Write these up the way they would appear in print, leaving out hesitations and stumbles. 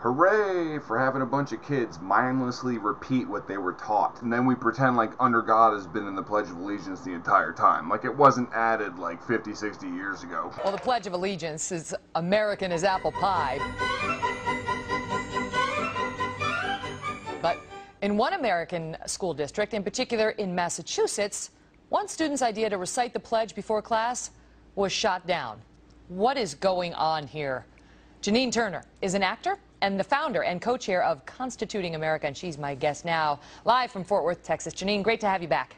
hooray for having a bunch of kids mindlessly repeat what they were taught. And then we pretend like under God has been in the Pledge of Allegiance the entire time. Like it wasn't added like 50, 60 years ago. Well, the Pledge of Allegiance is American as apple pie. But in one American school district, in particular in Massachusetts, one student's idea to recite the pledge before class was shot down. What is going on here? Janine Turner is an actor and the founder and co-chair of Constituting America, and she's my guest now, live from Fort Worth, Texas. Janine, great to have you back.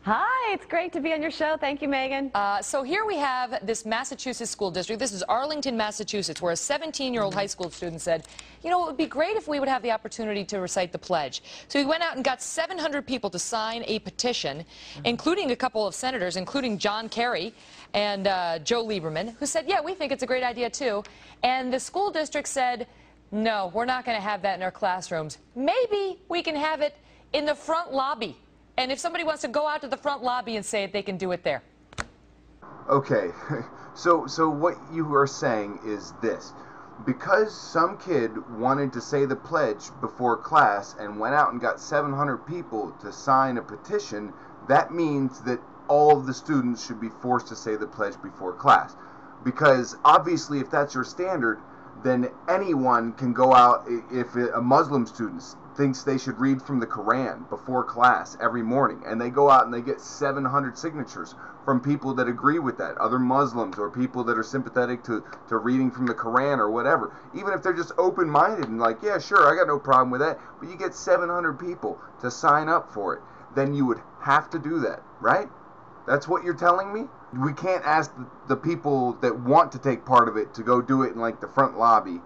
Hi, it's great to be on your show. Thank you, Megan. So here we have this Massachusetts school district. This is Arlington, Massachusetts, where a 17-year-old high school student said, you know, it would be great if we would have the opportunity to recite the pledge. So he went out and got 700 people to sign a petition, including a couple of senators, including John Kerry and Joe Lieberman, who said, yeah, we think it's a great idea, too. And the school district said, no, we're not going to have that in our classrooms. Maybe we can have it in the front lobby. And if somebody wants to go out to the front lobby and say it, they can do it there. Okay, so what you are saying is this. Because some kid wanted to say the pledge before class and went out and got 700 people to sign a petition, that means that all of the students should be forced to say the pledge before class. Because obviously if that's your standard, then anyone can go out. If a Muslim student thinks they should read from the Quran before class every morning, and they go out and they get 700 signatures from people that agree with that, other Muslims or people that are sympathetic to reading from the Quran or whatever, even if they're just open-minded and like, yeah, sure, I got no problem with that, but you get 700 people to sign up for it, then you would have to do that, right? That's what you're telling me? We can't ask the people that want to take part of it to go do it in like the front lobby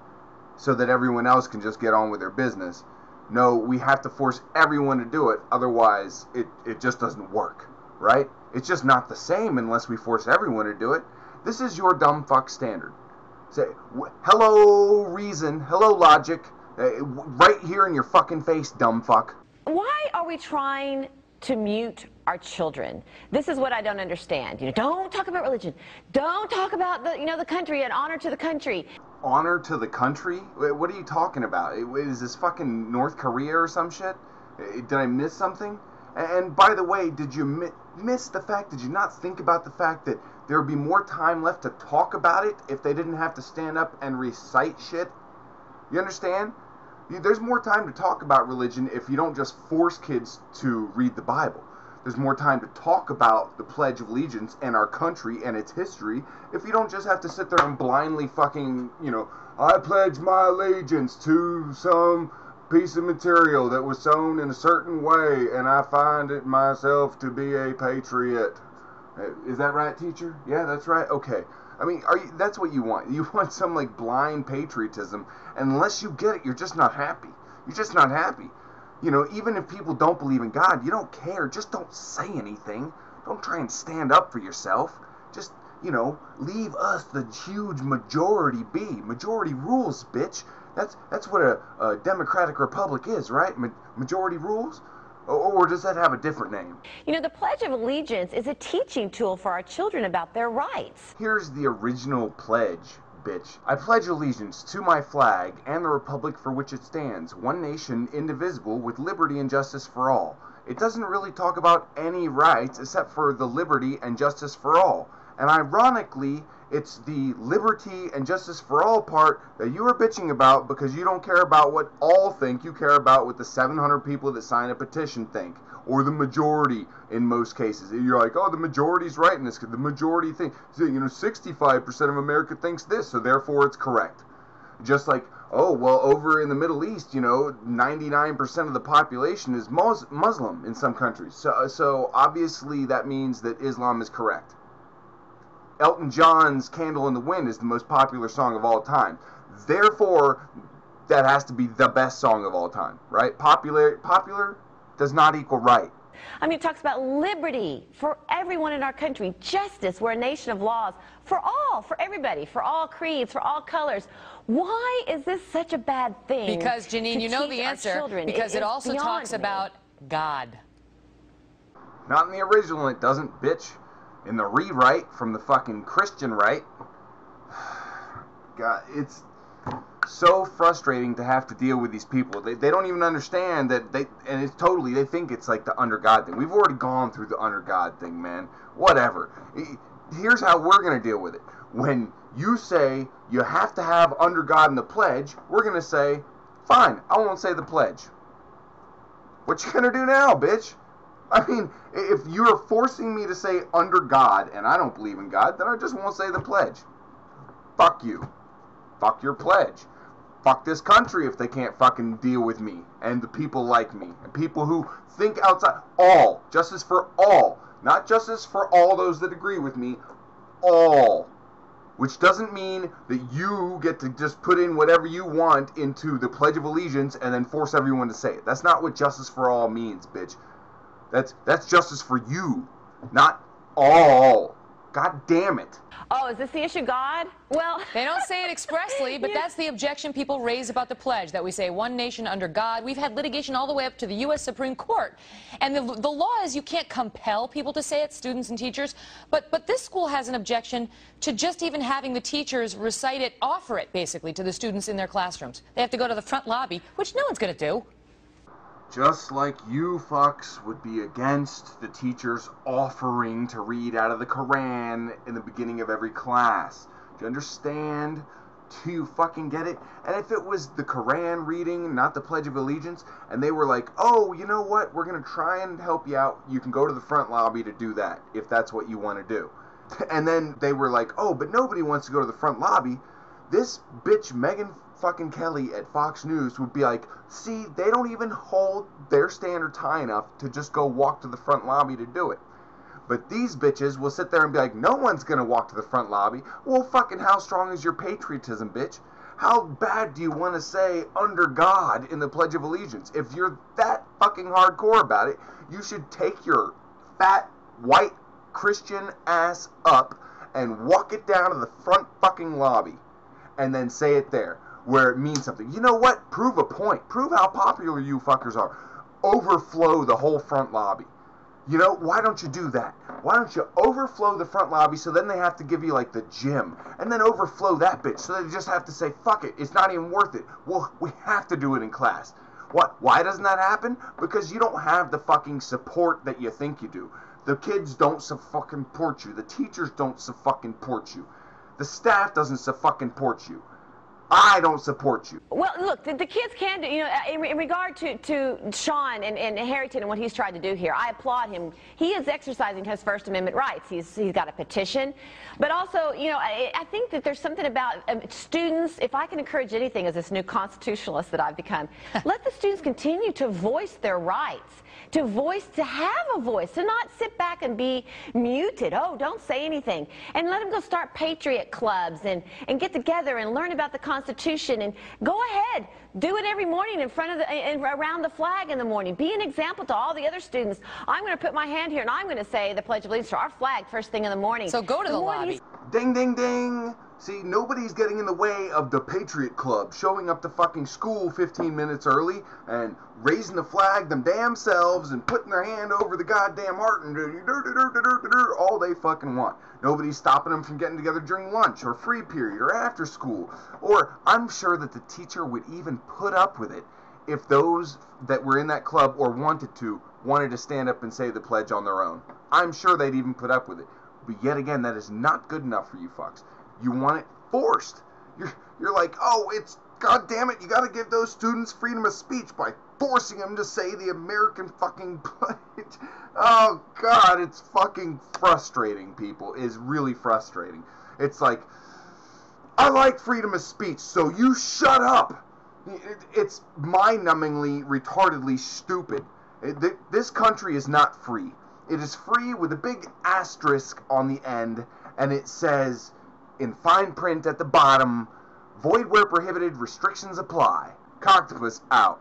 so that everyone else can just get on with their business. No, we have to force everyone to do it, otherwise it just doesn't work, right? It's just not the same unless we force everyone to do it. This is your dumb fuck standard. Say, hello reason, hello logic, right here in your fucking face, dumb fuck. Why are we trying to mute our children? This is what I don't understand. You know, don't talk about religion. Don't talk about the country and honor to the country. Honor to the country? What are you talking about? Is this fucking North Korea or some shit? Did I miss something? And by the way, did you miss the fact, did you not think about the fact that there would be more time left to talk about it if they didn't have to stand up and recite shit? You understand? There's more time to talk about religion if you don't just force kids to read the Bible. There's more time to talk about the Pledge of Allegiance and our country and its history if you don't just have to sit there and blindly fucking, I pledge my allegiance to some piece of material that was sewn in a certain way and I find it myself to be a patriot. Is that right, teacher? Yeah, that's right. Okay. I mean, that's what you want. You want some like blind patriotism, and unless you get it, you're just not happy. You're just not happy. Even if people don't believe in God, you don't care. Just don't say anything. Don't try and stand up for yourself. Just, leave us the huge majority be. Majority rules, bitch. That's what a democratic republic is, right? Majority rules? Or does that have a different name? The Pledge of Allegiance is a teaching tool for our children about their rights. Here's the original pledge, bitch. I pledge allegiance to my flag and the republic for which it stands, one nation, indivisible, with liberty and justice for all. It doesn't really talk about any rights except for the liberty and justice for all. And ironically, it's the liberty and justice for all part that you are bitching about because you don't care about what all think. You care about what the 700 people that sign a petition think, or the majority in most cases. You're like, oh, the majority's right in this. The majority think, 65% of America thinks this, so therefore it's correct. Just like, oh, well, over in the Middle East, 99% of the population is Muslim in some countries. So obviously that means that Islam is correct. Elton John's Candle in the Wind is the most popular song of all time. Therefore, that has to be the best song of all time, right? Popular does not equal right. I mean, it talks about liberty for everyone in our country, justice, we're a nation of laws, for all, for everybody, for all creeds, for all colors. Why is this such a bad thing? Because, Janine, you know the answer, because it also talks about God. Not in the original, it doesn't, bitch. In the rewrite from the fucking Christian right, God, it's so frustrating to have to deal with these people. They don't even understand that and it's totally, they think it's like the under God thing. We've already gone through the under God thing, man. Whatever. Here's how we're going to deal with it. When you say you have to have under God in the pledge, we're going to say, fine, I won't say the pledge. What you going to do now, bitch? I mean, if you're forcing me to say under God, and I don't believe in God, then I just won't say the pledge. Fuck you. Fuck your pledge. Fuck this country if they can't fucking deal with me and the people like me and people who think outside. All. Justice for all. Not justice for all those that agree with me. All. Which doesn't mean that you get to just put in whatever you want into the Pledge of Allegiance and then force everyone to say it. That's not what justice for all means, bitch. That's justice for you, not all. God damn it. Oh, is this the issue, God? Well, they don't say it expressly, but that's the objection people raise about the pledge, that we say one nation under God. We've had litigation all the way up to the U.S. Supreme Court. And the law is you can't compel people to say it, students and teachers. But this school has an objection to just even having the teachers recite it, offer it, basically, to the students in their classrooms. They have to go to the front lobby, which no one's going to do. Just like you fucks would be against the teachers offering to read out of the Quran in the beginning of every class. Do you understand? Do you fucking get it? And if it was the Quran reading, not the Pledge of Allegiance, and they were like, oh, you know what, we're going to try and help you out, you can go to the front lobby to do that, if that's what you want to do. And then they were like, oh, but nobody wants to go to the front lobby. This bitch, Megyn fucking Kelly at Fox News would be like, see, they don't even hold their standards high enough to just go walk to the front lobby to do it. But these bitches will sit there and be like, no one's gonna walk to the front lobby. Well, fucking how strong is your patriotism, bitch? How bad do you want to say under God in the Pledge of Allegiance? If you're that fucking hardcore about it, you should take your fat, white, Christian ass up and walk it down to the front fucking lobby and then say it there, where it means something. You know what? Prove a point. Prove how popular you fuckers are. Overflow the whole front lobby. You know, why don't you do that? Why don't you overflow the front lobby so then they have to give you like the gym, and then overflow that bitch so they just have to say, fuck it, it's not even worth it. Well, we have to do it in class. What? Why doesn't that happen? Because you don't have the fucking support that you think you do. The kids don't fucking support you. The teachers don't fucking support you. The staff doesn't fucking support you. I don't support you. Well, look, the kids can do, you know, in regard to Sean and Harrington and what he's tried to do here, I applaud him. He is exercising his First Amendment rights. He's got a petition. But also, you know, I think that there's something about students, if I can encourage anything as this new constitutionalist that I've become, let the students continue to voice their rights, to have a voice, to not sit back and be muted. Oh, don't say anything. And let them go start patriot clubs and get together and learn about the Constitution, and go ahead, do it every morning in front of and around the flag in the morning. Be an example to all the other students. I'm going to put my hand here and I'm going to say the Pledge of Allegiance to our flag first thing in the morning. So go to the lobby. Ding, ding, ding. See, nobody's getting in the way of the Patriot Club showing up to fucking school 15 minutes early and raising the flag them damn selves and putting their hand over the goddamn heart and all they fucking want. Nobody's stopping them from getting together during lunch or free period or after school. Or I'm sure that the teacher would even put up with it if those that were in that club or wanted to stand up and say the pledge on their own. I'm sure they'd even put up with it. But yet again, that is not good enough for you fucks. You want it forced. You're like, oh, it's, God damn it, you got to give those students freedom of speech by forcing them to say the American fucking pledge. Oh, God, it's fucking frustrating, people. It's really frustrating. It's like, I like freedom of speech, so you shut up. It's mind-numbingly, retardedly stupid. This country is not free. It is free with a big asterisk on the end, and it says, in fine print at the bottom, void where prohibited, restrictions apply. Coctopus out.